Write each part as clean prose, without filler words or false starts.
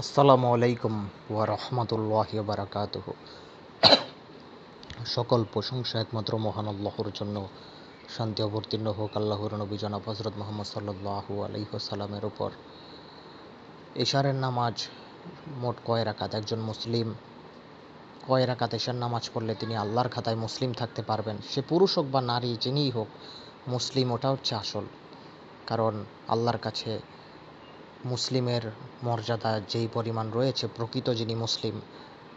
আসসালামু আলাইকুম ওয়া রাহমাতুল্লাহি ওয়া বারাকাতুহু। সকল প্রশংসা একমাত্র মহান আল্লাহর জন্য। শান্তি অবতীর্ণ হোক আল্লাহর নবী জনাব হযরত মুহাম্মদ সাল্লাল্লাহু আলাইহি ওয়াসাল্লামের উপর। এশারের নামাজ মোট কয় রাকাত? একজন মুসলিম কয় রাকাত এশার নামাজ পড়লে তিনি আল্লাহর খাতায় মুসলিম থাকতে পারবেন? সে পুরুষ হোক বা নারী, যিনিই হোক, মুসলিম ওটা হচ্ছে আসল। কারণ আল্লাহর কাছে মুসলিমের মর্যাদা যেই পরিমাণ রয়েছে, প্রকৃত যিনি মুসলিম,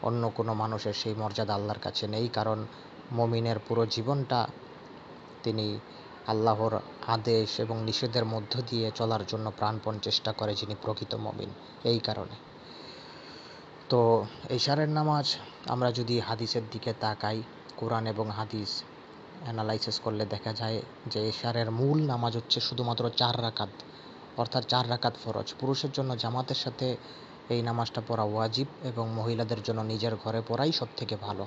অন্য কোনো মানুষের সেই মর্যাদা আল্লাহর কাছে নেই। কারণ মমিনের পুরো জীবনটা তিনি আল্লাহর আদেশ এবং নিষেধের মধ্য দিয়ে চলার জন্য প্রাণপণ চেষ্টা করে, যিনি প্রকৃত মমিন। এই কারণে তো এশারের নামাজ আমরা যদি হাদিসের দিকে তাকাই, কোরআন এবং হাদিস অ্যানালাইসিস করলে দেখা যায় যে এশারের মূল নামাজ হচ্ছে শুধুমাত্র 4 রাকাত, অর্থাৎ 4 রাকাত ফরজ। পুরুষের জন্য জামাতের সাথে এই নামাজটা পড়া ওয়াজিব এবং মহিলাদের জন্য নিজের ঘরে পড়াই সবথেকে ভালো।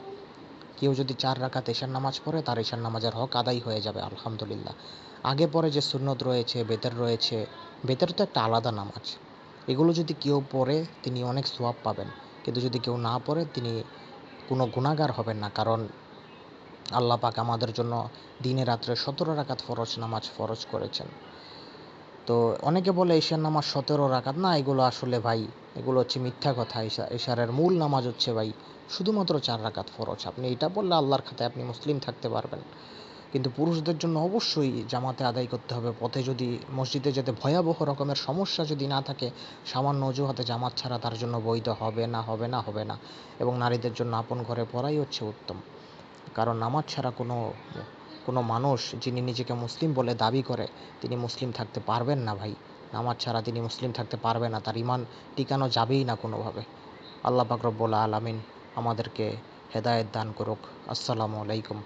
কেউ যদি 4 রাকাত এশার নামাজ পড়ে, তার এশার নামাজের হক আদায় হয়ে যাবে আলহামদুলিল্লাহ। আগে পরে যে সুন্নত রয়েছে, বেতের রয়েছে, বেতের তো একটা আলাদা নামাজ, এগুলো যদি কেউ পড়ে তিনি অনেক সওয়াব পাবেন। কিন্তু যদি কেউ না পড়ে তিনি কোনো গুনাহগার হবেন না। কারণ আল্লাহ পাক আমাদের জন্য দিনে রাত্রে 17 রাকাত ফরজ নামাজ ফরজ করেছেন। তো অনেকে বলে এশার নামাজ 17 রাকাত। না, এগুলো আসলে ভাই, এগুলো হচ্ছে মিথ্যা কথা। এশারের মূল নামাজ হচ্ছে ভাই শুধুমাত্র 4 রাকাত ফরজ। আপনি এটা বললে আল্লাহর খাতায় আপনি মুসলিম থাকতে পারবেন। কিন্তু পুরুষদের জন্য অবশ্যই জামাতে আদায় করতে হবে। পথে যদি মসজিদে যেতে ভয়াবহ রকমের সমস্যা যদি না থাকে, সামান্য অজুহাতে জামাত ছাড়া তার জন্য বৈধ হবে না, হবে না, হবে না। এবং নারীদের জন্য আপন ঘরে পড়াই হচ্ছে উত্তম। কারণ নামাজ ছাড়া কোনো মানুষ যিনি নিজেকে মুসলিম বলে দাবি করে, তিনি মুসলিম থাকতে পারবেন না ভাই। নামাজ ছাড়া তিনি মুসলিম থাকতে পারবে না, তার ঈমান টিকানো যাবেই না কোনোভাবে। আল্লাহ পাক রব্বুল আলামিন আমাদেরকে হেদায়েত দান করুক। আসসালামু আলাইকুম।